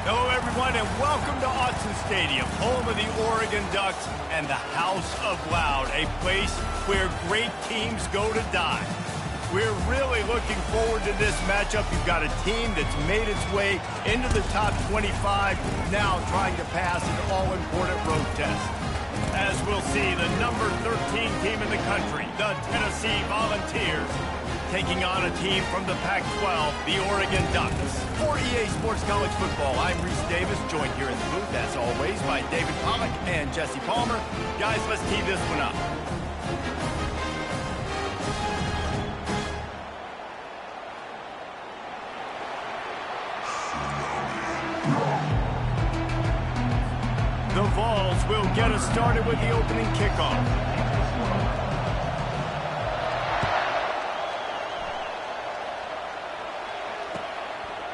Hello, everyone, and welcome to Autzen Stadium, home of the Oregon Ducks and the House of Loud, a place where great teams go to die. We're really looking forward to this matchup. You've got a team that's made its way into the top 25, now trying to pass an all-important road test. As we'll see, the number 13 team in the country, the Tennessee Volunteers, taking on a team from the Pac-12, the Oregon Ducks. For EA Sports College Football, I'm Reese Davis, joined here in the booth, as always, by David Pollack and Jesse Palmer. Guys, let's tee this one up. The Vols will get us started with the opening kickoff.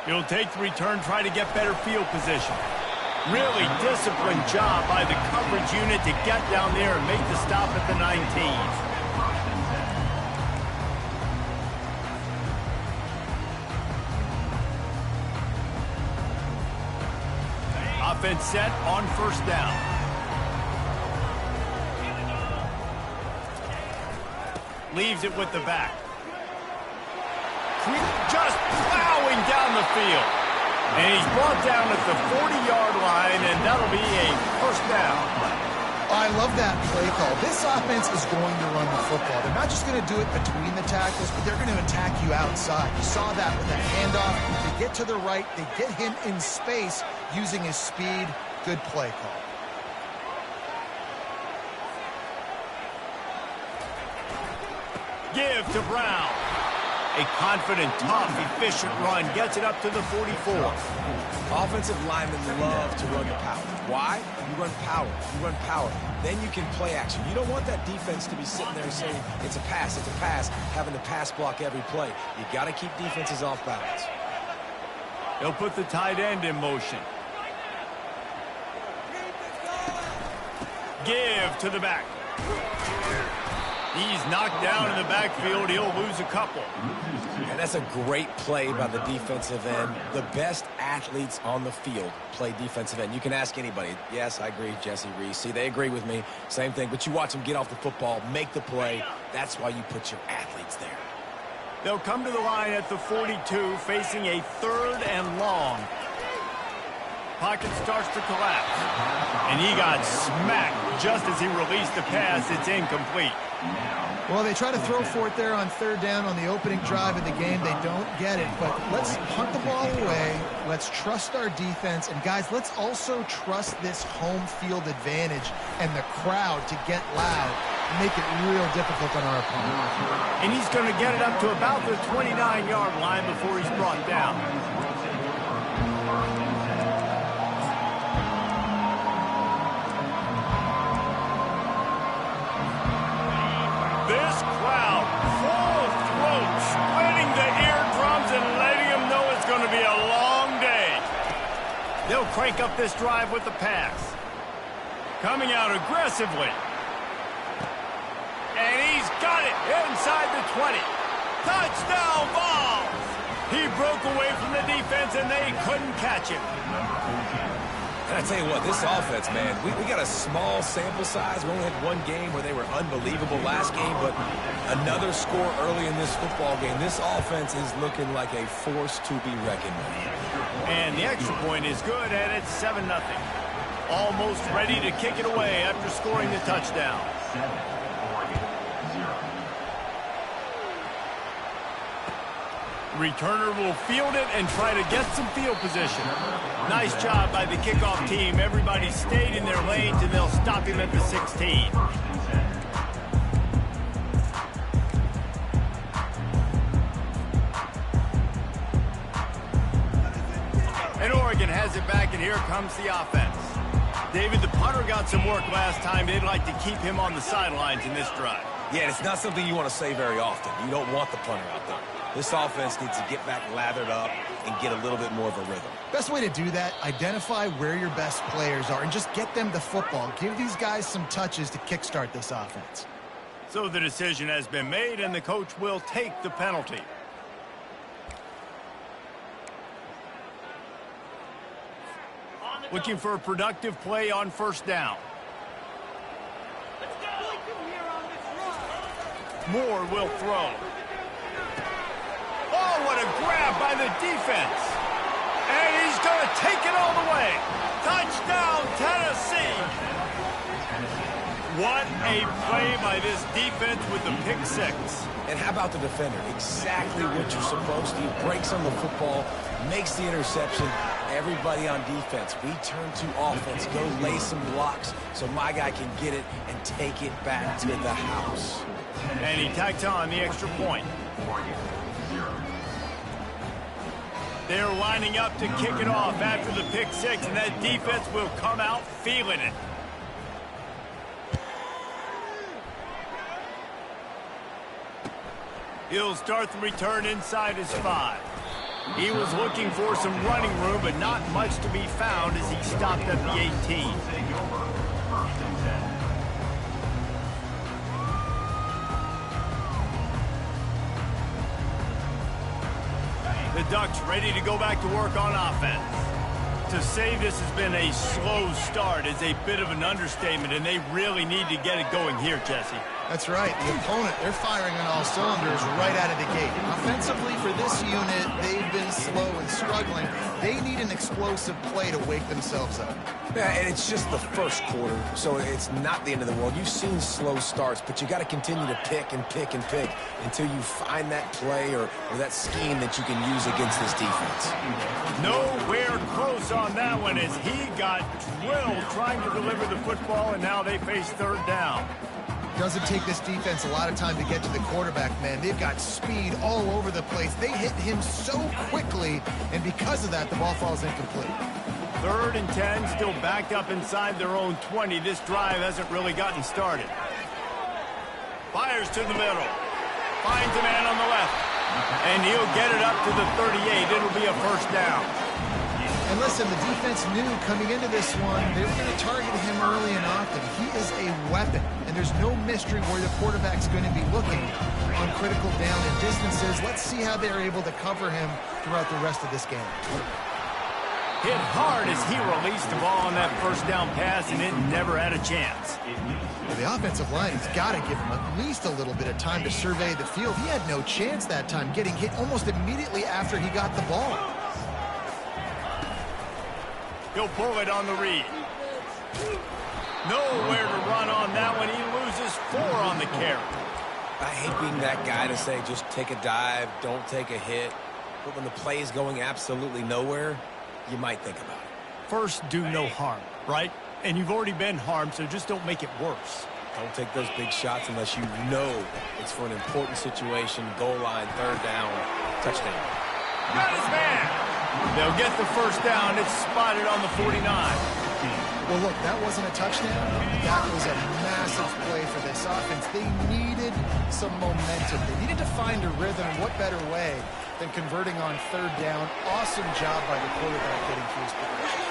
He'll take the return, try to get better field position. Really disciplined job by the coverage unit to get down there and make the stop at the 19. Offense set on first down. Leaves it with the back. Just plowing down the field. And he's brought down at the 40-yard line, and that'll be a first down. I love that play call. This offense is going to run the football. They're not just going to do it between the tackles, but they're going to attack you outside. You saw that with that handoff. They get to the right. They get him in space using his speed. Good play call. Give to Brown. A confident, tough, efficient run gets it up to the 44. Offensive linemen love to run the power. Why? You run power. You run power. Then you can play action. You don't want that defense to be sitting there saying, it's a pass, having to pass block every play. You got to keep defenses off balance. They'll put the tight end in motion. Give to the back. He's knocked down in the backfield. He'll lose a couple. And that's a great play by the defensive end. The best athletes on the field play defensive end. You can ask anybody. Yes, I agree, Jesse, Reese. See, they agree with me. Same thing. But you watch them get off the football, make the play. That's why you put your athletes there. They'll come to the line at the 42, facing a 3rd and long. Pocket starts to collapse. And he got smacked just as he released the pass. It's incomplete. Well, they try to throw for it there on 3rd down on the opening drive of the game. They don't get it, but let's punt the ball away. Let's trust our defense. And, guys, let's also trust this home field advantage and the crowd to get loud and make it real difficult on our opponent. And he's going to get it up to about the 29-yard line before he's brought down. This crowd, full throat, splitting the eardrums and letting them know it's going to be a long day. They'll crank up this drive with the pass. Coming out aggressively. And he's got it inside the 20. Touchdown Vols! He broke away from the defense and they couldn't catch him. And I tell you what, this offense, man, we got a small sample size. We only had one game where they were unbelievable last game, but another score early in this football game. This offense is looking like a force to be reckoned with. And the extra point is good, and it's 7-0. Almost ready to kick it away after scoring the touchdown. Returner will field it and try to get some field position. Nice job by the kickoff team. Everybody stayed in their lanes, and they'll stop him at the 16. And Oregon has it back, and here comes the offense. David, the punter got some work last time. They'd like to keep him on the sidelines in this drive. Yeah, it's not something you want to say very often. You don't want the punter out there. This offense needs to get back lathered up and get a little bit more of a rhythm. Best way to do that, identify where your best players are and just get them the football. Give these guys some touches to kickstart this offense. So the decision has been made, and the coach will take the penalty. Looking for a productive play on first down. Moore will throw. Oh, what a grab by the defense. And he's going to take it all the way. Touchdown, Tennessee. What a play by this defense with the pick six. And how about the defender? Exactly what you're supposed to do. Breaks on the football, makes the interception. Everybody on defense, we turn to offense. Go lay some blocks so my guy can get it and take it back to the house. And he tacks on the extra point. They're lining up to kick it off after the pick six, and that defense will come out feeling it. He'll start the return inside his 5. He was looking for some running room, but not much to be found as he stopped at the 18. The Ducks ready to go back to work on offense. To say this has been a slow start is a bit of an understatement, and they really need to get it going here, Jesse. That's right. The opponent, they're firing on all cylinders right out of the gate. Offensively, for this unit, they've been slow and struggling. They need an explosive play to wake themselves up. Yeah, and it's just the first quarter, so it's not the end of the world. You've seen slow starts, but you got to continue to pick and pick and pick until you find that play or that scheme that you can use against this defense. Nowhere close on that one as he got drilled trying to deliver the football, and now they face third down. Doesn't take this defense a lot of time to get to the quarterback, man. They've got speed all over the place. They hit him so quickly, and because of that, the ball falls incomplete. 3rd and 10, still backed up inside their own 20. This drive hasn't really gotten started. Fires to the middle. Finds a man on the left. And he'll get it up to the 38. It'll be a first down. And listen, the defense knew coming into this one, they were going to target him early and often. He is a weapon, and there's no mystery where the quarterback's going to be looking on critical down and distances. Let's see how they're able to cover him throughout the rest of this game. Hit hard as he released the ball on that first down pass, and it never had a chance. Well, the offensive line has got to give him at least a little bit of time to survey the field. He had no chance that time, getting hit almost immediately after he got the ball. He'll pull it on the read. Nowhere to run on that one. He loses 4 on the carry. I hate being that guy to say just take a dive, don't take a hit. But when the play is going absolutely nowhere, you might think about it. First, do no harm, right? And you've already been harmed, so just don't make it worse. Don't take those big shots unless you know it's for an important situation. Goal line, 3rd down, touchdown. Got his man. They'll get the first down. It's spotted on the 49. Well, look, that wasn't a touchdown. That was a massive play for this offense. They needed some momentum. They needed to find a rhythm, and what better way than converting on 3rd down. Awesome job by the quarterback getting through his progression.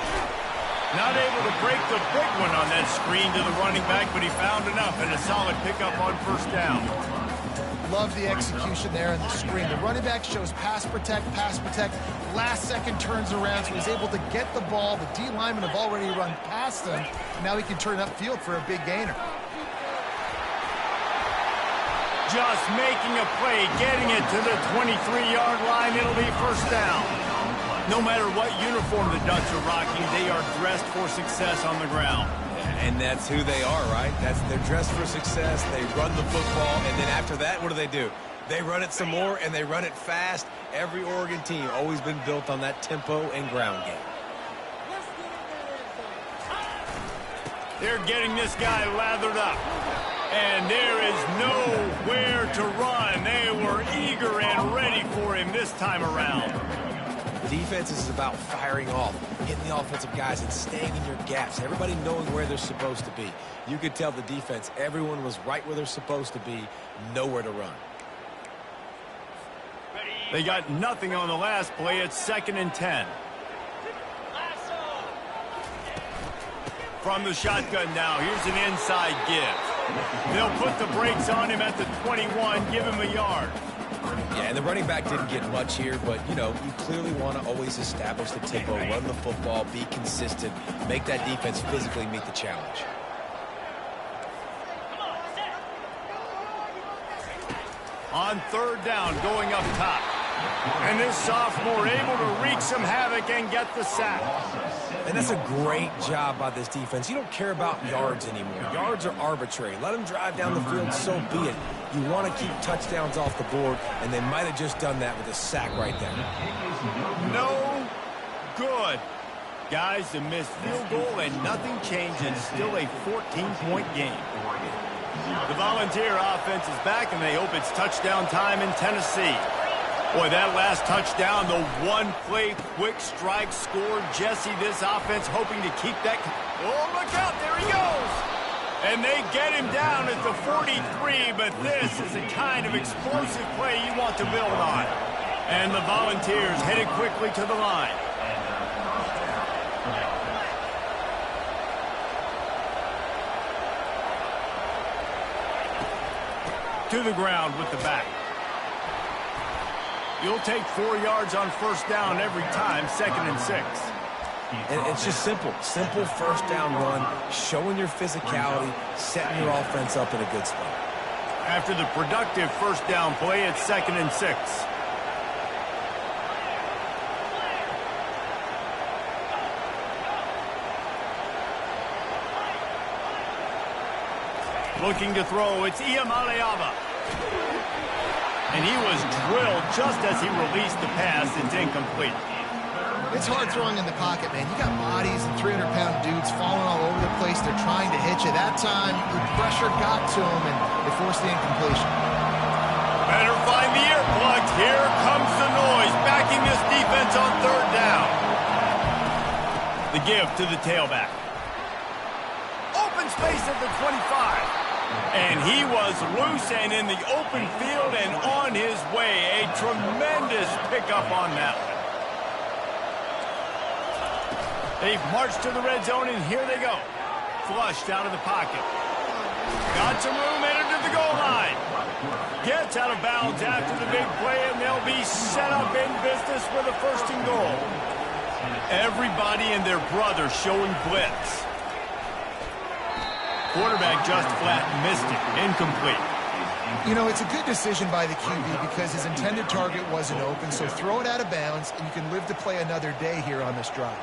Not able to break the big one on that screen to the running back, but he found enough and a solid pickup on first down. Love the execution there in the screen. The running back shows pass protect. Last second turns around, so he's able to get the ball. The D linemen have already run past him, and now he can turn upfield for a big gainer. Just making a play, getting it to the 23-yard line. It'll be first down. No matter what uniform the Ducks are rocking, they are dressed for success on the ground. And that's who they are, right? They're dressed for success. They run the football, and then after that, what do? They run it some more, and they run it fast. Every Oregon team always been built on that tempo and ground game. They're getting this guy lathered up. And there is nowhere to run. They were eager and ready for him this time around. Defense is about firing off, hitting the offensive guys and staying in your gaps. Everybody knowing where they're supposed to be. You could tell the defense, everyone was right where they're supposed to be, nowhere to run. They got nothing on the last play. It's 2nd and 10. From the shotgun now, here's an inside give. They'll put the brakes on him at the 21, give him a yard. Yeah, and the running back didn't get much here, but, you know, you clearly want to always establish the tempo, run the football, be consistent, make that defense physically meet the challenge. On third down, going up top. And this sophomore able to wreak some havoc and get the sack. And that's a great job by this defense. You don't care about yards anymore. Yards are arbitrary. Let them drive down the field, so be it. You want to keep touchdowns off the board, and they might have just done that with a sack right there. No good. Guys, the missed field goal and nothing changes. Still a 14-point game. The Volunteer offense is back, and they hope it's touchdown time in Tennessee. Boy, that last touchdown, the one-play quick strike score. Jesse, this offense hoping to keep that. Oh, look out, there he goes. And they get him down at the 43, but this is the kind of explosive play you want to build on. And the Volunteers headed quickly to the line. To the ground with the back. You'll take 4 yards on first down every time, 2nd and 6. And it's just simple. Simple first down run, showing your physicality, setting your offense up in a good spot. After the productive first down play, it's 2nd and 6. Looking to throw, it's Iamaleava. And he was drilled just as he released the pass. It's incomplete. It's hard throwing in the pocket, man. You got bodies and 300-pound dudes falling all over the place. They're trying to hit you. That time, the pressure got to him, and they forced the incompletion. Better find the earplugs. Here comes the noise, backing this defense on third down. The give to the tailback. Open space at the 25. And he was loose and in the open field and on his way. A tremendous pickup on that one. They've marched to the red zone, and here they go. Flushed out of the pocket. Got some room, entered to the goal line. Gets out of bounds after the big play, and they'll be set up in business with a 1st and goal. Everybody and their brother showing blitz. Quarterback just flat missed it. Incomplete. You know, it's a good decision by the QB because his intended target wasn't open, so throw it out of bounds, and you can live to play another day here on this drive.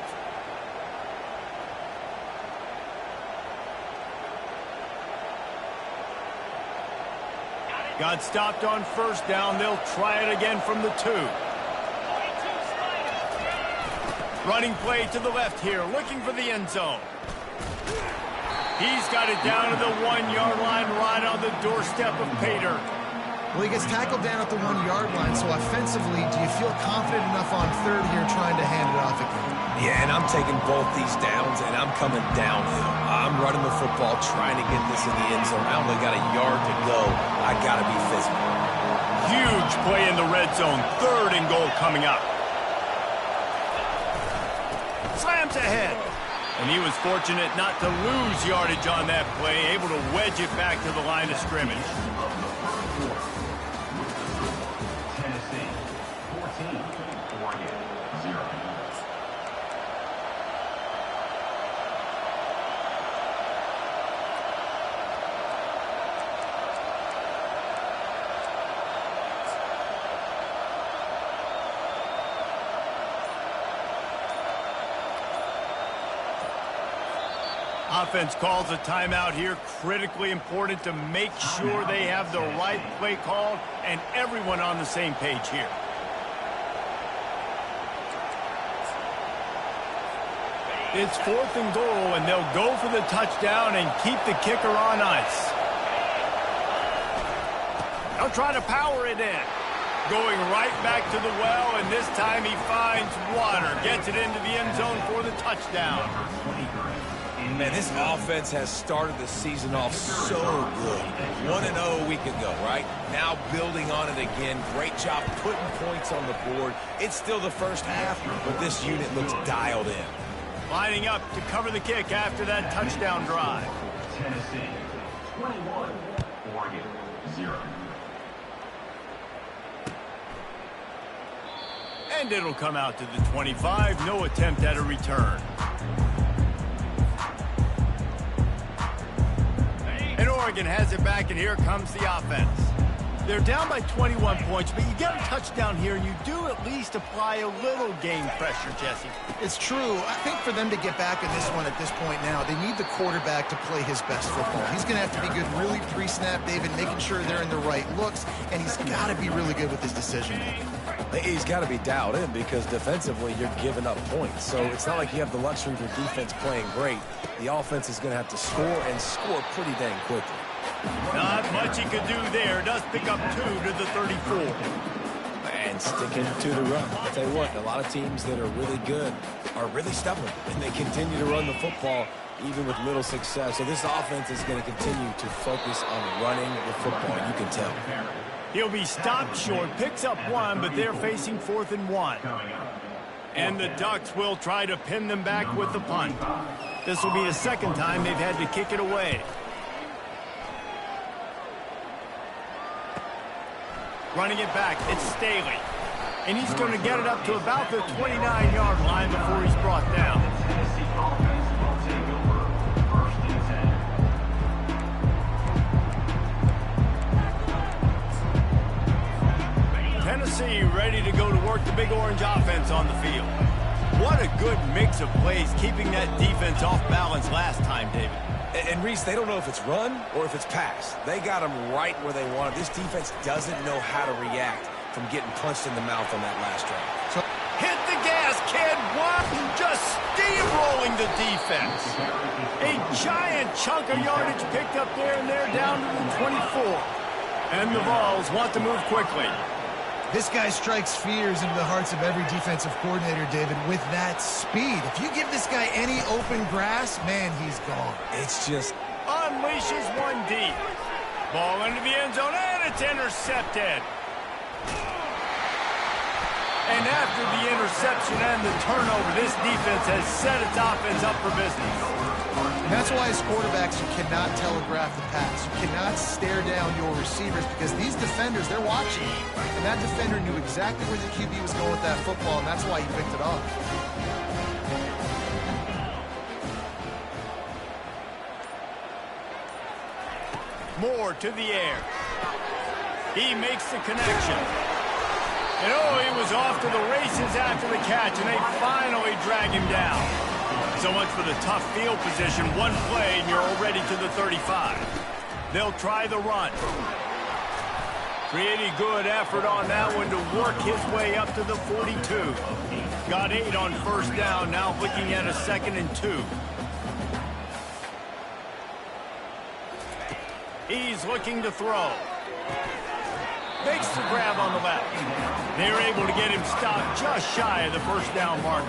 Got stopped on first down. They'll try it again from the 2. Running play to the left here, looking for the end zone. He's got it down to the 1-yard line, right on the doorstep of Pater. Well, he gets tackled down at the 1-yard line, so offensively, do you feel confident enough on third here trying to hand it off again? Yeah, and I'm taking both these downs, and I'm coming downhill. I'm running the football, trying to get this in the end zone. I only got a yard to go. I got to be physical. Huge play in the red zone. 3rd and goal coming up. Slams ahead. And he was fortunate not to lose yardage on that play, able to wedge it back to the line of scrimmage. Tennessee, 14, Oregon, 0. Offense calls a timeout here. Critically important to make sure they have the right play called and everyone on the same page here. It's 4th and goal, and they'll go for the touchdown and keep the kicker on ice. They'll try to power it in. Going right back to the well, and this time he finds water. Gets it into the end zone for the touchdown. Man, this offense has started the season off so good. 1-0 a week ago, right? Now building on it again. Great job putting points on the board. It's still the first half, but this unit looks dialed in. Lining up to cover the kick after that touchdown drive. Tennessee, 21, Oregon, 0. And it'll come out to the 25. No attempt at a return. And Oregon has it back, and here comes the offense. They're down by 21 points, but you get a touchdown here, and you do at least apply a little game pressure, Jesse. It's true. I think for them to get back in this one at this point now, they need the quarterback to play his best football. He's going to have to be good really pre-snap, David, making sure they're in the right looks, and he's got to be really good with his decision. He's got to be dialed in because defensively you're giving up points. So it's not like you have the luxury of your defense playing great. The offense is going to have to score and score pretty dang quickly. Not much he could do there. Does pick up 2 to the 34. And sticking to the run. I'll tell you what, a lot of teams that are really good are really stubborn, and they continue to run the football even with little success. So this offense is going to continue to focus on running the football. You can tell. He'll be stopped short, picks up 1, but they're facing 4th and 1. And the Ducks will try to pin them back with the punt. This will be the second time they've had to kick it away. Running it back, it's Staley. And he's going to get it up to about the 29-yard line before he's brought down. Tennessee offense will take over. 1st and 10. Tennessee ready to go to work the Big Orange offense on the field. What a good mix of plays, keeping that defense off balance last time, David. And Reese, they don't know if it's run or if it's pass. They got them right where they want it. This defense doesn't know how to react from getting punched in the mouth on that last drive. So, hit the gas, kid. What? Just steamrolling the defense. A giant chunk of yardage picked up there, and they're down to the 24. And the Vols want to move quickly. This guy strikes fears into the hearts of every defensive coordinator, David, with that speed. If you give this guy any open grass, man, he's gone. It's just... Unleashes 1 deep. Ball into the end zone, and it's intercepted. And after the interception and the turnover, this defense has set its offense up for business. And that's why as quarterbacks, you cannot telegraph the pass. You cannot stare down your receivers because these defenders, they're watching. And that defender knew exactly where the QB was going with that football, and that's why he picked it off. Moore to the air. He makes the connection. And oh, he was off to the races after the catch, and they finally drag him down. So much for the tough field position. 1 play, and you're already to the 35. They'll try the run. Pretty good effort on that one to work his way up to the 42. Got 8 on 1st down, now looking at a 2nd and 2. He's looking to throw. Makes the grab on the left. They're able to get him stopped just shy of the 1st down marker.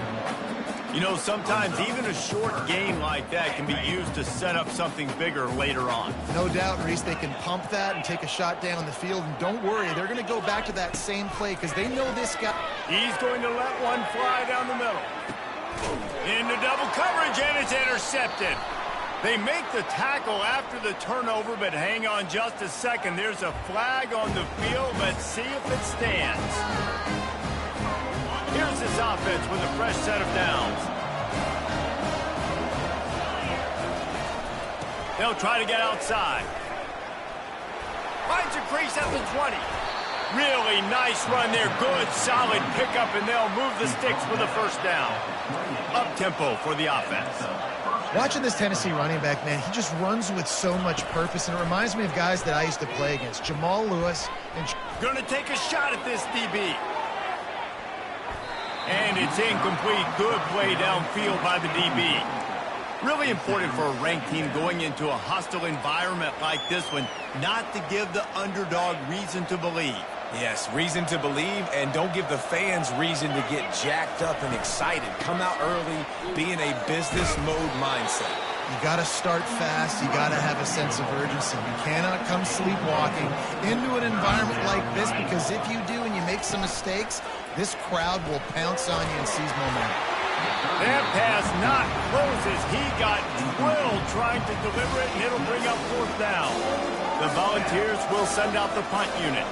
You know, sometimes even a short game like that can be used to set up something bigger later on. No doubt, Reese, they can pump that and take a shot down the field. And don't worry, they're going to go back to that same play because they know this guy. He's going to let one fly down the middle. Into double coverage, and it's intercepted. They make the tackle after the turnover, but hang on just a second. There's a flag on the field. Let's see if it stands. Here's this offense with a fresh set of downs. They'll try to get outside. Finds a crease at the 20. Really nice run there. Good, solid pickup, and they'll move the sticks for the 1st down. Up-tempo for the offense. Watching this Tennessee running back, man, he just runs with so much purpose, and it reminds me of guys that I used to play against. Jamal Lewis. Gonna take a shot at this DB. And it's incomplete. Good play downfield by the DB. Really important for a ranked team going into a hostile environment like this one, not to give the underdog reason to believe. Yes, reason to believe, and don't give the fans reason to get jacked up and excited. Come out early, be in a business mode mindset. You got to start fast. You got to have a sense of urgency. You cannot come sleepwalking into an environment like this because if you do and you make some mistakes, this crowd will pounce on you and seize momentum. That pass not closes. He got drilled trying to deliver it, and it'll bring up 4th down. The Volunteers will send out the punt unit.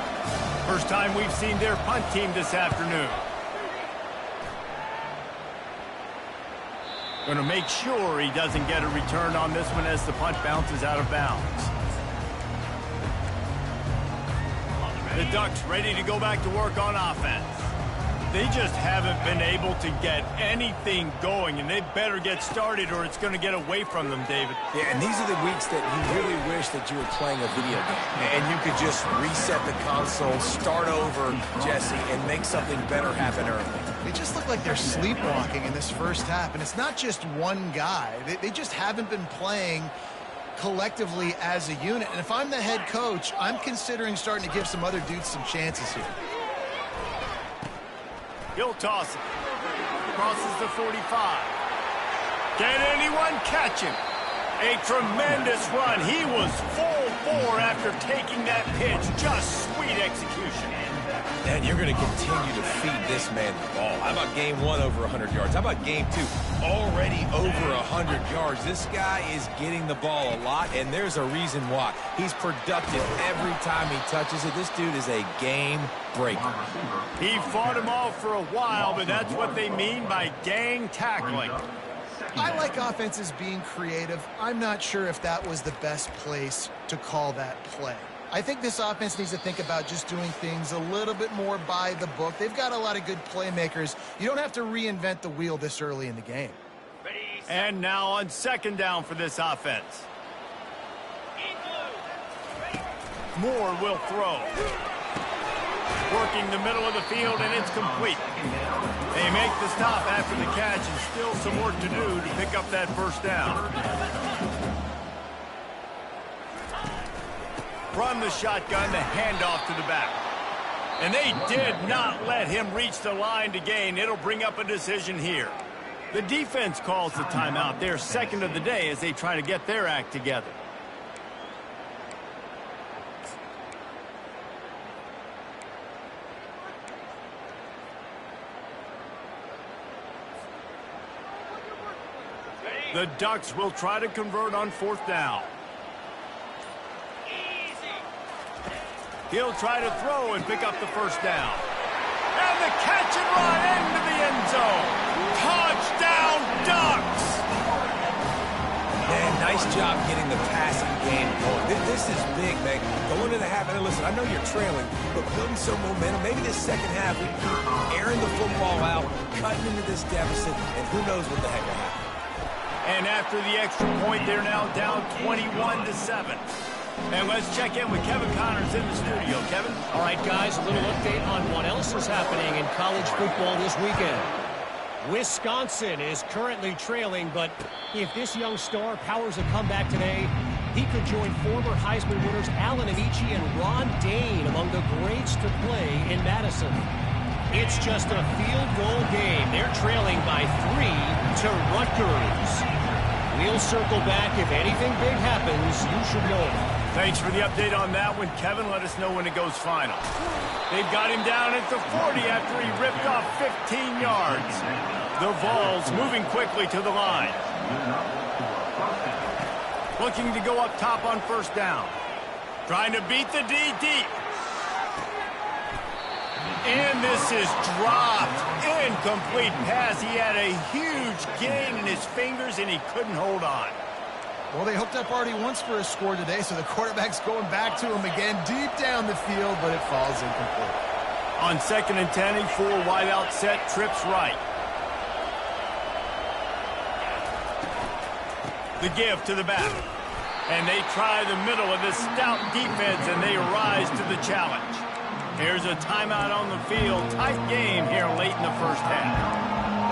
First time we've seen their punt team this afternoon. Going to make sure he doesn't get a return on this one as the punt bounces out of bounds. The Ducks ready to go back to work on offense. They just haven't been able to get anything going, and they better get started or it's going to get away from them, David. Yeah, and these are the weeks that you really wish that you were playing a video game. And you could just reset the console, start over, Jesse, and make something better happen early. They just look like they're sleepwalking in this first half, and it's not just one guy. They just haven't been playing collectively as a unit. And if I'm the head coach, I'm considering starting to give some other dudes some chances here. He'll toss it. Crosses the 45. Can anyone catch him? A tremendous run. He was full bore after taking that pitch. Just sweet execution. And you're going to continue to feed this man the ball. How about game one over 100 yards? How about game two already over 100 yards? This guy is getting the ball a lot, and there's a reason why. He's productive every time he touches it. This dude is a game breaker. He fought him off for a while, but that's what they mean by gang tackling. I like offenses being creative. I'm not sure if that was the best place to call that play. I think this offense needs to think about just doing things a little bit more by the book. They've got a lot of good playmakers. You don't have to reinvent the wheel this early in the game. And now on second down for this offense. Moore will throw. Working the middle of the field, and it's complete. They make the stop after the catch, and still some work to do to pick up that first down. From the shotgun, the handoff to the back. And they did not let him reach the line to gain. It'll bring up a decision here. The defense calls the timeout. They're second of the day as they try to get their act together. The Ducks will try to convert on fourth down. He'll try to throw and pick up the first down. And the catch and run into the end zone. Touchdown, Ducks! Man, nice job getting the passing game going. This is big, man. Going into the half, and listen, I know you're trailing, but building some momentum. Maybe this second half, we keep airing the football out, cutting into this deficit, and who knows what the heck will happen. And after the extra point, they're now down 21-7. And let's check in with Kevin Connors in the studio. Kevin? All right, guys, a little update on what else is happening in college football this weekend. Wisconsin is currently trailing, but if this young star powers a comeback today, he could join former Heisman winners Allen Amici and Ron Dane among the greats to play in Madison. It's just a field goal game. They're trailing by 3 to Rutgers. We'll circle back. If anything big happens, you should know. Thanks for the update on that one, Kevin. Let us know when it goes final. They've got him down at the 40 after he ripped off 15 yards. The Vols moving quickly to the line. Looking to go up top on first down. Trying to beat the D deep. And this is dropped. Incomplete pass. He had a huge gain in his fingers, and he couldn't hold on. Well, they hooked up already once for a score today, so the quarterback's going back to him again deep down the field, but it falls incomplete. On 2nd and 10, a full wide out set, trips right. The give to the back. And they try the middle of this stout defense, and they rise to the challenge. Here's a timeout on the field. Tight game here late in the first half.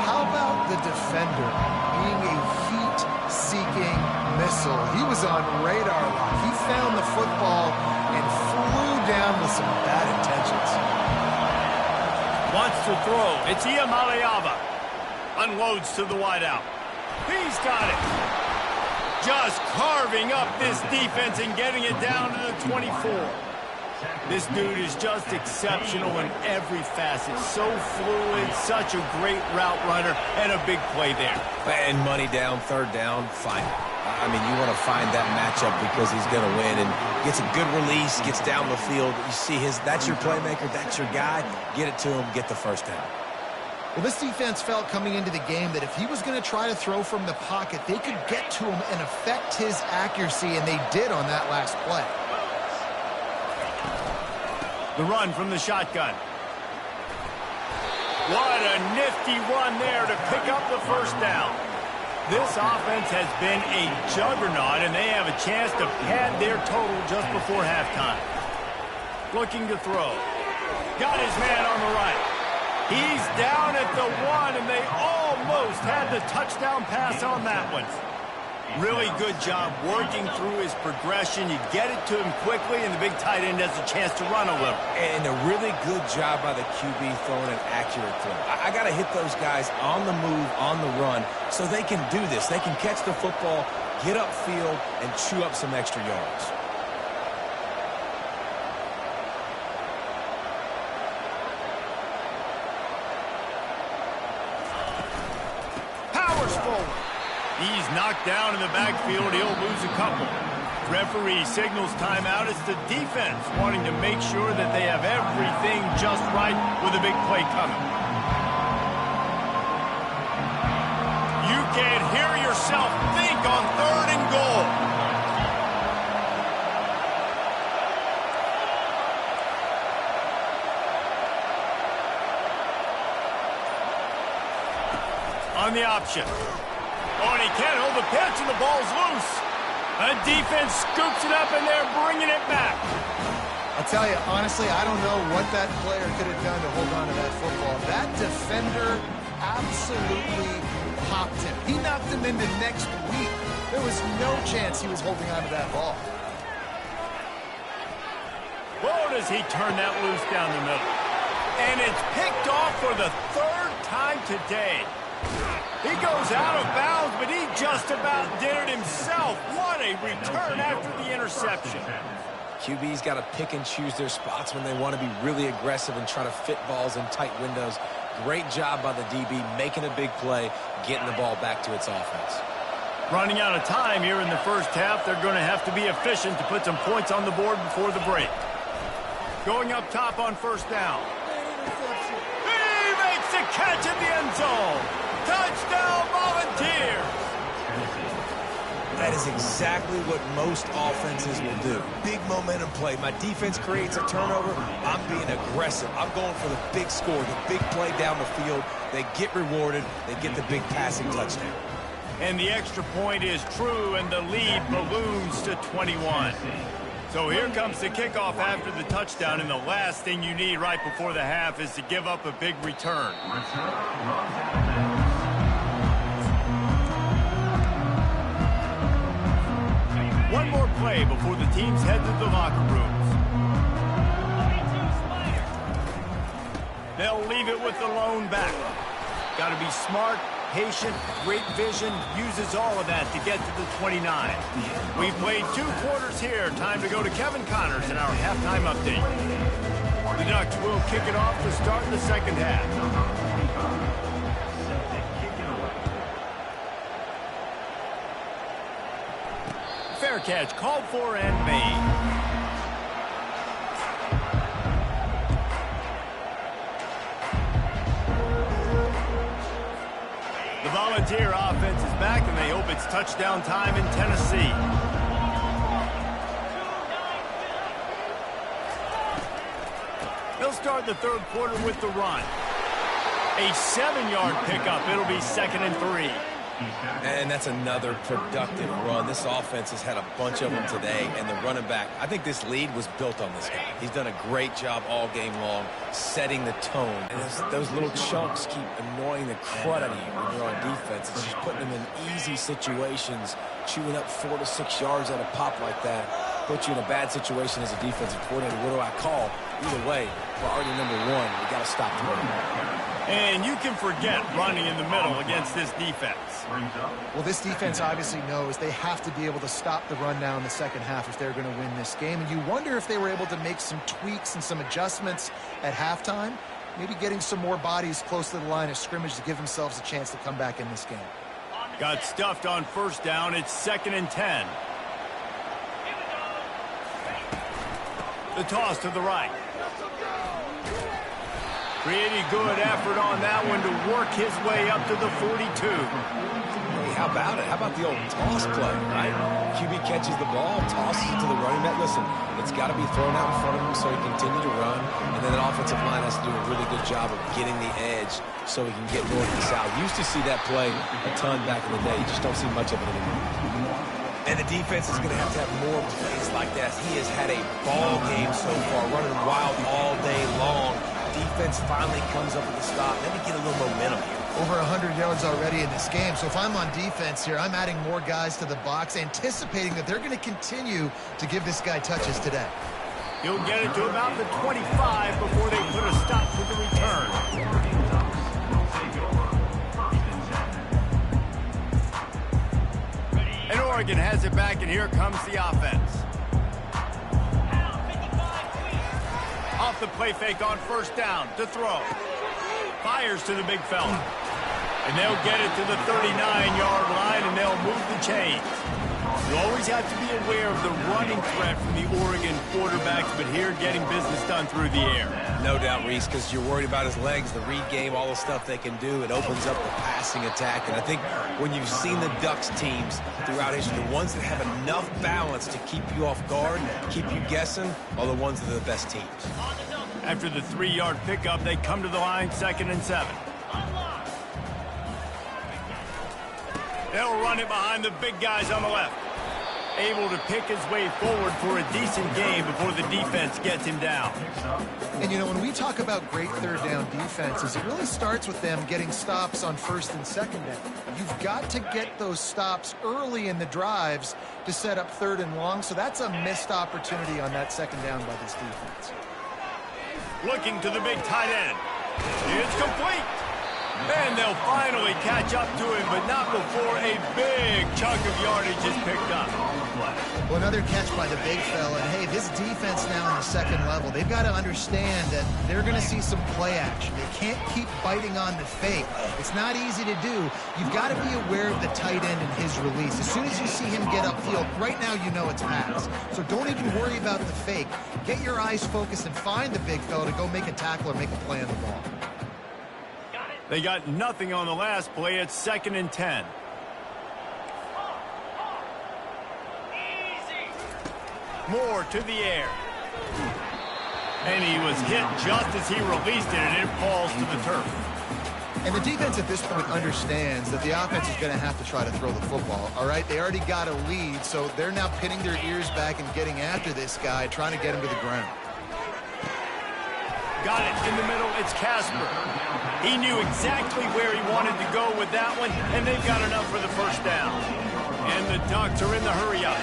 How about the defender being a heat-seeking missile? He was on radar lock. He found the football and flew down with some bad intentions. Wants to throw. It's Iamaleava. Unloads to the wideout. He's got it. Just carving up this defense and getting it down to the 24. This dude is just exceptional in every facet. So fluid, such a great route runner, and a big play there. And money down, third down, fine. I mean, you want to find that matchup because he's going to win and gets a good release, gets down the field. You see that's your playmaker, that's your guy. Get it to him, get the first down. Well, this defense felt coming into the game that if he was going to try to throw from the pocket, they could get to him and affect his accuracy, and they did on that last play. The run from the shotgun. What a nifty run there to pick up the first down. This offense has been a juggernaut, and they have a chance to pad their total just before halftime. Looking to throw. Got his man on the right. He's down at the 1, and they almost had the touchdown pass on that one. Really good job working through his progression. You get it to him quickly, and the big tight end has a chance to run a little. And a really good job by the QB throwing an accurate throw. I got to hit those guys on the move, on the run, so they can do this. They can catch the football, get upfield, and chew up some extra yards. He's knocked down in the backfield. He'll lose a couple. Referee signals timeout. It's the defense wanting to make sure that they have everything just right with a big play coming. You can hear yourself think on 3rd and goal. On the option. Oh, and he can't hold the pitch, and the ball's loose. The defense scoops it up, and they're bringing it back. I'll tell you, honestly, I don't know what that player could have done to hold on to that football. That defender absolutely popped him. He knocked him into next week. There was no chance he was holding on to that ball. Whoa, does he turn that loose down the middle. And it's picked off for the 3rd time today. He goes out of bounds, but he just about did it himself. What a return after the interception. QB's got to pick and choose their spots when they want to be really aggressive and try to fit balls in tight windows. Great job by the DB making a big play, getting the ball back to its offense. Running out of time here in the first half. They're going to have to be efficient to put some points on the board before the break. Going up top on 1st down. He makes the catch in the end zone. Touchdown, Volunteers! That is exactly what most offenses will do. Big momentum play. My defense creates a turnover. I'm being aggressive. I'm going for the big score, the big play down the field. They get rewarded. They get the big passing touchdown. And the extra point is true, and the lead balloons to 21. So here comes the kickoff after the touchdown, and the last thing you need right before the half is to give up a big return. One more play before the teams head to the locker rooms. They'll leave it with the lone back. Got to be smart, patient, great vision, uses all of that to get to the 29. We've played 2 quarters here. Time to go to Kevin Connors in our halftime update. The Ducks will kick it off to start the second half. Fair catch called for and made. The Volunteer offense is back, and they hope it's touchdown time in Tennessee. They'll start the 3rd quarter with the run. A 7-yard pickup. It'll be 2nd and 3. And that's another productive run. This offense has had a bunch of them today, and the running back, I think this lead was built on this guy. He's done a great job all game long setting the tone. And those little chunks keep annoying the crud out of you when you're on defense. It's just putting them in easy situations, chewing up 4 to 6 yards at a pop like that. Put you in a bad situation as a defensive coordinator. What do I call? Either way, priority number 1, we got to stop the run. And you can forget running in the middle against this defense. Well, this defense obviously knows they have to be able to stop the run now in the second half if they're going to win this game. And you wonder if they were able to make some tweaks and some adjustments at halftime, maybe getting some more bodies close to the line of scrimmage to give themselves a chance to come back in this game. Got stuffed on 1st down. It's 2nd and 10. The toss to the right. Pretty good effort on that one to work his way up to the 42. Hey, how about it? How about the old toss play, right? QB catches the ball, tosses it to the running back. Listen, it's got to be thrown out in front of him so he can continue to run. And then the offensive line has to do a really good job of getting the edge so he can get north and south. Used to see that play a ton back in the day. You just don't see much of it anymore. And the defense is going to have more plays like that. He has had a ball game so far, running wild all day long. Defense finally comes up with a stop. Let me get a little momentum here. Over 100 yards already in this game. So if I'm on defense here, I'm adding more guys to the box, anticipating that they're going to continue to give this guy touches today. He'll get it to about the 25 before they put a stop to the return. And Oregon has it back, and here comes the offense. Off the play fake on first down to throw. Fires to the big fella. And they'll get it to the 39-yard line, and they'll move the chains. You always have to be aware of the running threat from the Oregon quarterbacks, but here getting business done through the air. No doubt, Reese, because you're worried about his legs, the read game, all the stuff they can do. It opens up the passing attack. And I think when you've seen the Ducks teams throughout history, the ones that have enough balance to keep you off guard, keep you guessing, are the ones that are the best teams. After the 3-yard pickup, they come to the line, 2nd and 7. They'll run it behind the big guys on the left. Able to pick his way forward for a decent game before the defense gets him down. And, you know, when we talk about great third down defenses, it really starts with them getting stops on 1st and 2nd down. You've got to get those stops early in the drives to set up 3rd and long, so that's a missed opportunity on that 2nd down by this defense. Looking to the big tight end. It's complete. And they'll finally catch up to him, but not before a big chunk of yardage is picked up. Well, another catch by the big fella. And, hey, this defense now on the 2nd level, they've got to understand that they're going to see some play action. They can't keep biting on the fake. It's not easy to do. You've got to be aware of the tight end and his release. As soon as you see him get upfield, right now you know it's pass. So don't even worry about the fake. Get your eyes focused and find the big fella to go make a tackle or make a play on the ball. They got nothing on the last play. It's 2nd and 10. Moore to the air. And he was hit just as he released it, and it falls to the turf. And the defense at this point understands that the offense is going to have to try to throw the football, all right? They already got a lead, so they're now pinning their ears back and getting after this guy, trying to get him to the ground. Got it in the middle. It's Casper. He knew exactly where he wanted to go with that one, and they've got enough for the first down. And the Ducks are in the hurry-up.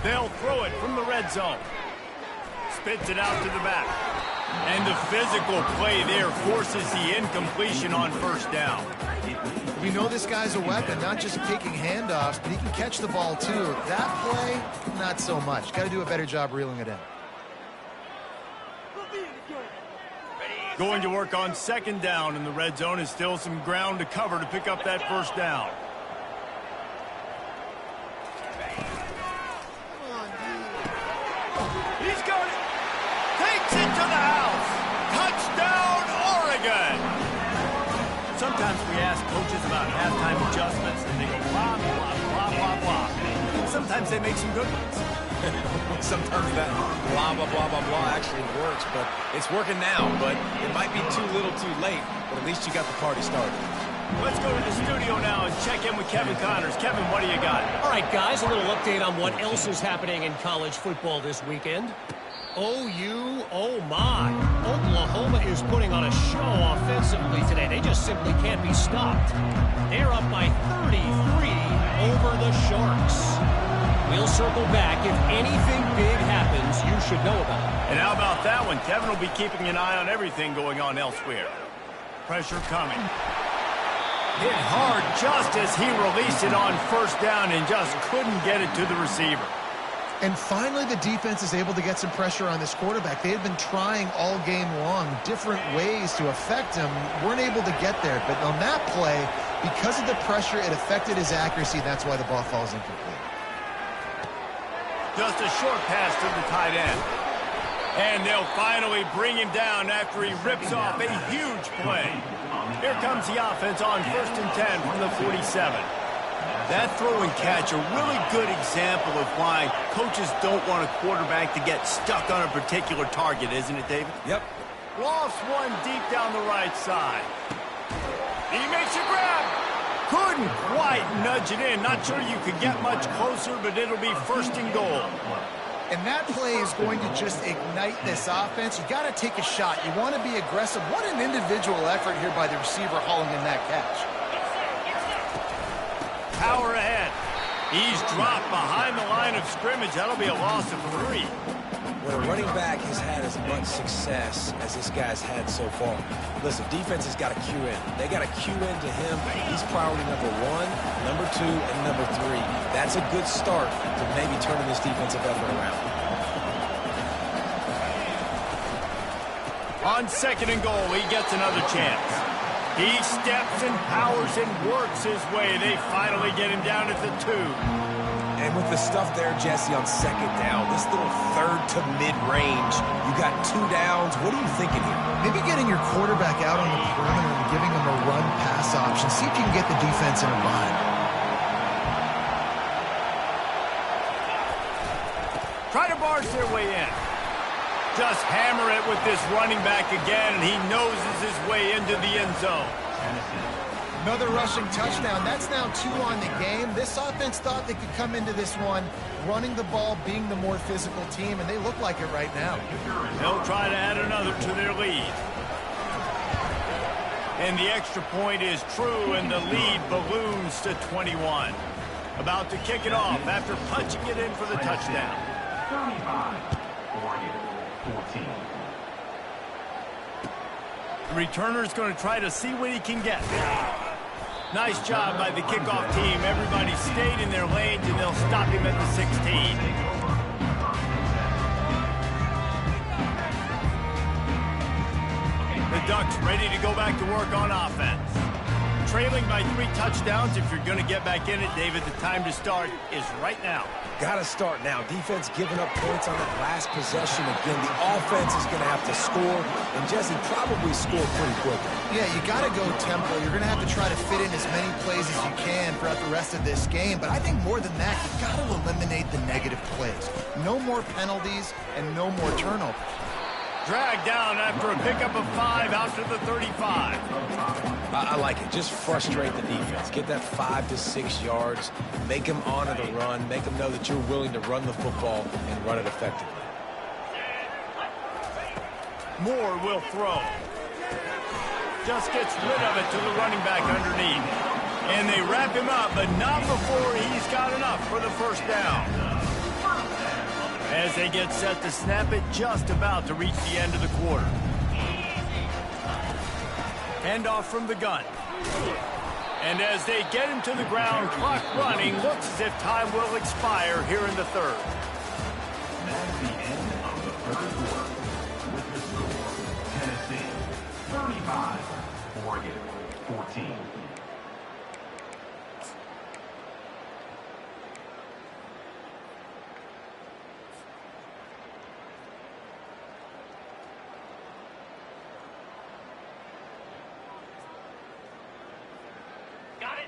They'll throw it from the red zone. Spits it out to the back. And the physical play there forces the incompletion on first down. We know this guy's a weapon, not just kicking handoffs, but he can catch the ball too. That play, not so much. Got to do a better job reeling it in. Going to work on 2nd down, and the red zone is still some ground to cover to pick up that first down. He's got it. Takes it to the house. Touchdown, Oregon. Sometimes we ask coaches about halftime adjustments, and they go blah, blah, blah, blah, blah. And sometimes they make some good ones. Sometimes that blah, blah, blah, blah, blah actually works, but it's working now. But it might be too little too late, but at least you got the party started. Let's go to the studio now and check in with Kevin Connors. Kevin, what do you got? All right, guys, a little update on what else is happening in college football this weekend. OU, oh my. Oklahoma is putting on a show offensively today. They just simply can't be stopped. They're up by 33 over the Sharks. We'll circle back. If anything big happens, you should know about it. And how about that one? Kevin will be keeping an eye on everything going on elsewhere. Pressure coming. Hit hard just as he released it on first down and just couldn't get it to the receiver. And finally, the defense is able to get some pressure on this quarterback. They had been trying all game long different ways to affect him. Weren't able to get there. But on that play, because of the pressure, it affected his accuracy. That's why the ball falls incomplete. Just a short pass to the tight end. And they'll finally bring him down after he rips off a huge play. Here comes the offense on 1st and 10 from the 47. That throw and catch, a really good example of why coaches don't want a quarterback to get stuck on a particular target, isn't it, David? Yep. Lofts one deep down the right side. He makes a grab. Couldn't quite nudge it in. Not sure you could get much closer, but it'll be 1st and goal. And that play is going to just ignite this offense. You got to take a shot. You want to be aggressive. What an individual effort here by the receiver hauling in that catch. Power ahead. He's dropped behind the line of scrimmage. That'll be a loss of 3. When a running back has had as much success as this guy's had so far, listen, defense has got to cue in. They got to cue into him. He's priority number 1, number 2, and number 3. That's a good start to maybe turning this defensive effort around. On 2nd and goal, he gets another chance. He steps and powers and works his way. They finally get him down at the 2. And with the stuff there, Jesse, on 2nd down, this little 3rd to mid-range, you got 2 downs. What are you thinking here? Maybe getting your quarterback out on the perimeter and giving him a run-pass option. See if you can get the defense in a bind. Try to barge their way in. Just hammer it with this running back again, and he noses his way into the end zone. Another rushing touchdown. That's now 2 on the game. This offense thought they could come into this one running the ball, being the more physical team, and they look like it right now. They'll try to add another to their lead. And the extra point is true, and the lead balloons to 21. About to kick it off after punching it in for the touchdown. 35, 14. The returner's going to try to see what he can get. Nice job by the kickoff team. Everybody stayed in their lanes, and they'll stop him at the 16. The Ducks ready to go back to work on offense. Trailing by 3 touchdowns. If you're going to get back in it, David, the time to start is right now. Got to start now. Defense giving up points on that last possession. Again, the offense is going to have to score, and Jesse probably score pretty quickly. Yeah, you got to go tempo. You're going to have to try to fit in as many plays as you can throughout the rest of this game. But I think more than that, you've got to eliminate the negative plays. No more penalties and no more turnovers. Dragged down after a pickup of 5 out to the 35. I like it. Just frustrate the defense. Get that 5 to 6 yards. Make them honor the run. Make them know that you're willing to run the football and run it effectively. Moore will throw. Just gets rid of it to the running back underneath. And they wrap him up, but not before he's got enough for the 1st down. As they get set to snap it, just about to reach the end of the quarter. Handoff from the gun. And as they get him to the ground, clock running, looks as if time will expire here in the 3rd. That is the end of the 3rd quarter. With the score, Tennessee 35, Oregon 14.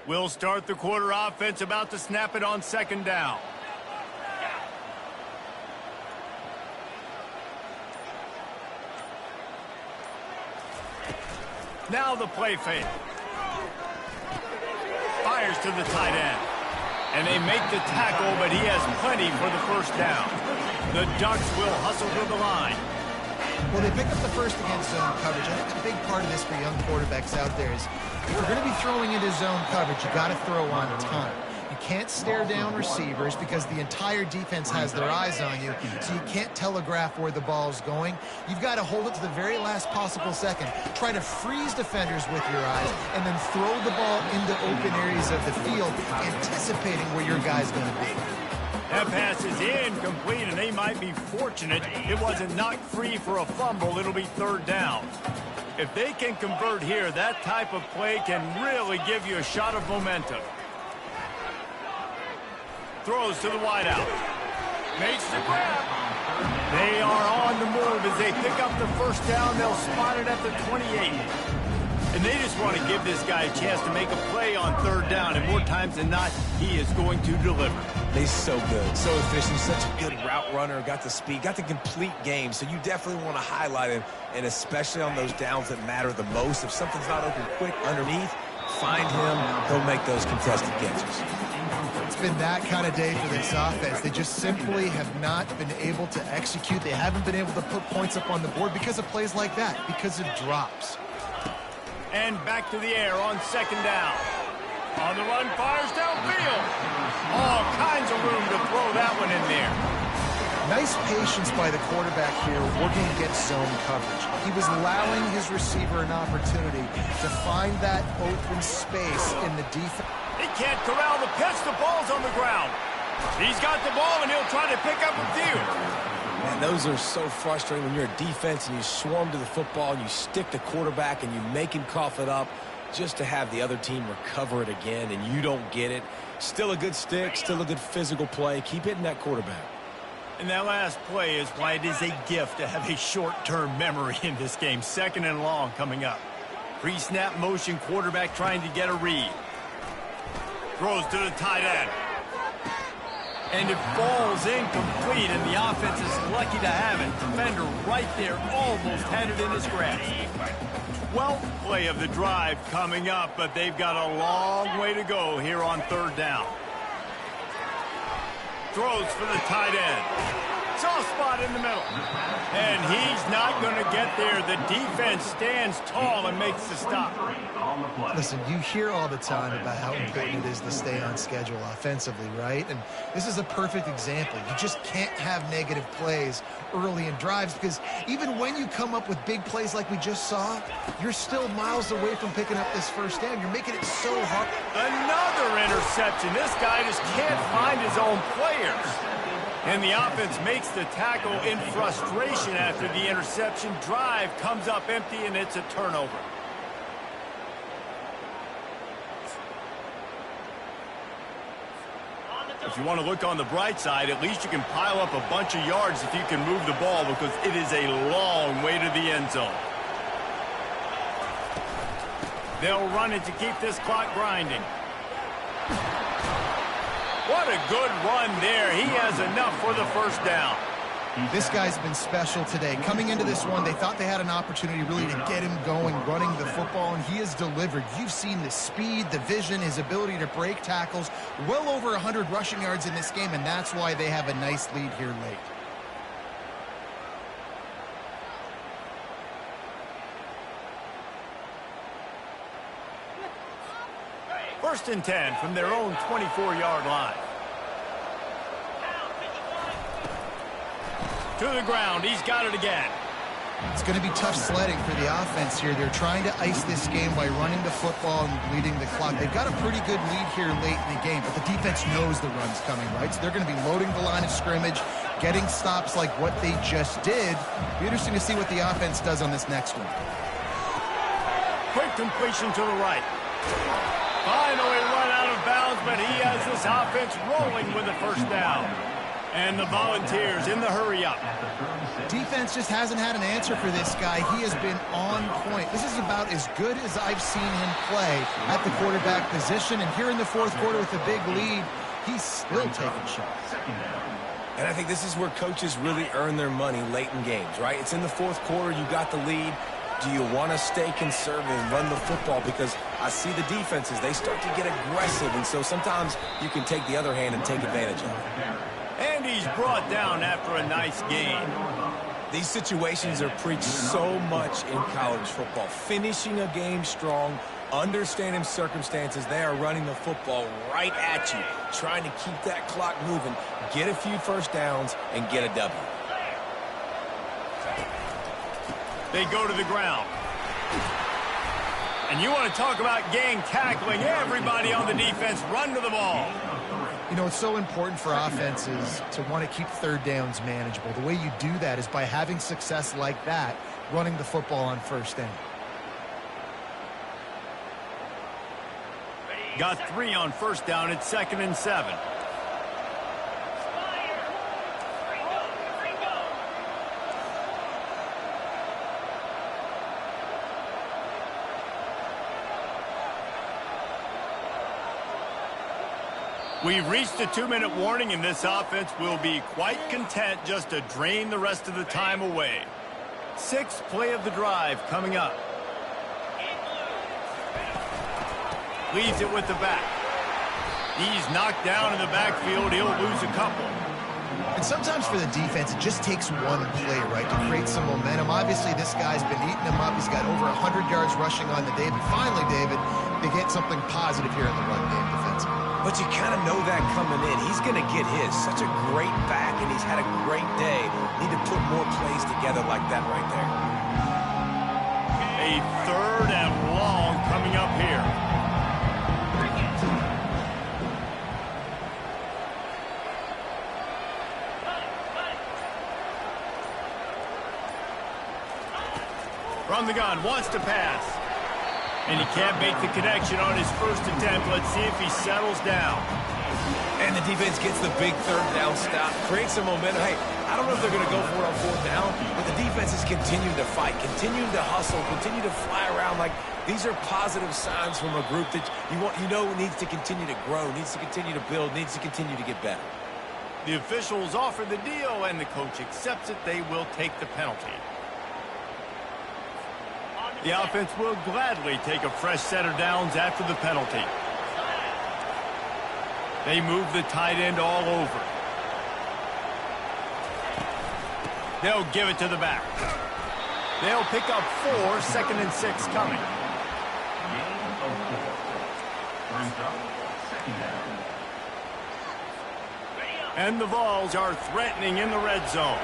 We'll start the quarter offense, about to snap it on 2nd down. Now the play fake. Fires to the tight end. And they make the tackle, but he has plenty for the 1st down. The Ducks will hustle to the line. Well, they pick up the 1st against zone coverage. I think a big part of this for young quarterbacks out there is if you're going to be throwing into zone coverage, you got to throw on time. You can't stare down receivers because the entire defense has their eyes on you, so you can't telegraph where the ball's going. You've got to hold it to the very last possible second. Try to freeze defenders with your eyes, and then throw the ball into open areas of the field, anticipating where your guy's going to be. That pass is incomplete, and they might be fortunate it wasn't knocked free for a fumble. It'll be 3rd down. If they can convert here, that type of play can really give you a shot of momentum. Throws to the wideout. Makes the grab. They are on the move as they pick up the first down. They'll spot it at the 28. And they just want to give this guy a chance to make a play on third down. And more times than not, he is going to deliver. He's so good, so efficient, such a good route runner, got the speed, got the complete game. So you definitely want to highlight him, and especially on those downs that matter the most. If something's not open quick underneath, find him. He'll make those contested catches. It's been that kind of day for this offense. They just simply have not been able to execute. They haven't been able to put points up on the board because of plays like that, because of drops. And back to the air on second down. On the run, fires downfield. All kinds of room to throw that one in there. Nice patience by the quarterback here working against zone coverage. He was allowing his receiver an opportunity to find that open space in the defense. He can't corral the pitch. The ball's on the ground. He's got the ball, and he'll try to pick up a few. Man, those are so frustrating when you're a defense and you swarm to the football and you stick the quarterback and you make him cough it up just to have the other team recover it again and you don't get it. Still a good stick, still a good physical play. Keep hitting that quarterback. And that last play is why it is a gift to have a short-term memory in this game. Second and long coming up. Pre-snap motion, quarterback trying to get a read. Throws to the tight end. And it falls incomplete, and the offense is lucky to have it. Defender right there almost had it in his grasp. 12th play of the drive coming up, but they've got a long way to go here on third down. Throws for the tight end. Soft spot in the middle. And he's not going to get there. The defense stands tall and makes the stop. Listen, you hear all the time about how important it is to stay on schedule offensively, right? And this is a perfect example. You just can't have negative plays early in drives because even when you come up with big plays like we just saw, you're still miles away from picking up this first down. You're making it so hard. Another interception. This guy just can't find his own players. And the offense makes the tackle in frustration after the interception. Drive comes up empty, and it's a turnover. If you want to look on the bright side, at least you can pile up a bunch of yards if you can move the ball because it is a long way to the end zone. They'll run it to keep this clock grinding. What a good run there. He has enough for the first down. This guy's been special today. Coming into this one, they thought they had an opportunity really to get him going, running the football, and he has delivered. You've seen the speed, the vision, his ability to break tackles. Well over 100 rushing yards in this game, and that's why they have a nice lead here late. First and 10 from their own 24-yard line. To the ground. He's got it again. It's going to be tough sledding for the offense here. They're trying to ice this game by running the football and leading the clock. They've got a pretty good lead here late in the game, but the defense knows the run's coming, right? So they're going to be loading the line of scrimmage, getting stops like what they just did. Be interesting to see what the offense does on this next one. Quick completion to the right. Finally run out of bounds, but he has this offense rolling with the first down. And the Volunteers in the hurry-up. Defense just hasn't had an answer for this guy. He has been on point. This is about as good as I've seen him play at the quarterback position. And here in the fourth quarter with a big lead, he's still taking shots. And I think this is where coaches really earn their money late in games, right? It's in the fourth quarter. You got the lead. Do you want to stay conservative and run the football? Because I see the defenses, they start to get aggressive. And so sometimes you can take the other hand and take advantage of it. And he's brought down after a nice gain. These situations are preached so much in college football. Finishing a game strong, understanding circumstances. They are running the football right at you, trying to keep that clock moving, get a few first downs, and get a W. They go to the ground. And you want to talk about gang tackling. Everybody on the defense run to the ball. You know, it's so important for offenses to want to keep third downs manageable. The way you do that is by having success like that, running the football on first down. Got 3 on first down. It's 2nd and 7. We've reached a 2-minute warning, and this offense will be quite content just to drain the rest of the time away. 6th play of the drive coming up. Leads it with the back. He's knocked down in the backfield. He'll lose a couple. And sometimes for the defense, it just takes one play, right, to create some momentum. Obviously, this guy's been eating him up. He's got over 100 yards rushing on the day. But finally, David, they get something positive here in the run game defensively. But you kind of know that coming in. He's going to get his. Such a great back, and he's had a great day. Need to put more plays together like that right there. A 3rd and long coming up here. From the gun, wants to pass. And he can't make the connection on his first attempt. Let's see if he settles down. And the defense gets the big 3rd down stop. Creates some momentum. Hey, I don't know if they're going to go for it on 4th down, but the defense is continuing to fight, continuing to hustle, continue to fly around. Like, these are positive signs from a group that you know needs to continue to grow, needs to continue to build, needs to continue to get better. The officials offer the deal, and the coach accepts it. They will take the penalty. The offense will gladly take a fresh set of downs after the penalty. They move the tight end all over. They'll give it to the back. They'll pick up 4, 2nd and 6 coming. Gain of 4. Brings up 2nd down. And the Vols are threatening in the red zone.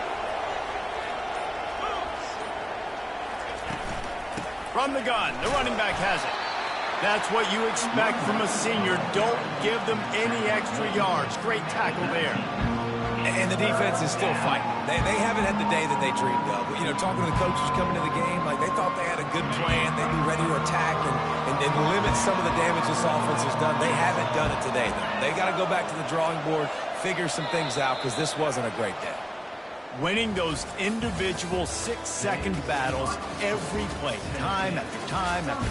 From the gun, the running back has it. That's what you expect from a senior. Don't give them any extra yards. Great tackle there. And the defense is still fighting. They haven't had the day that they dreamed of. You know, talking to the coaches coming to the game, like they thought they had a good plan. They'd be ready to attack and limit some of the damage this offense has done. They haven't done it today, though. They got to go back to the drawing board, figure some things out, because this wasn't a great day. Winning those individual 6-second battles every play, time after time after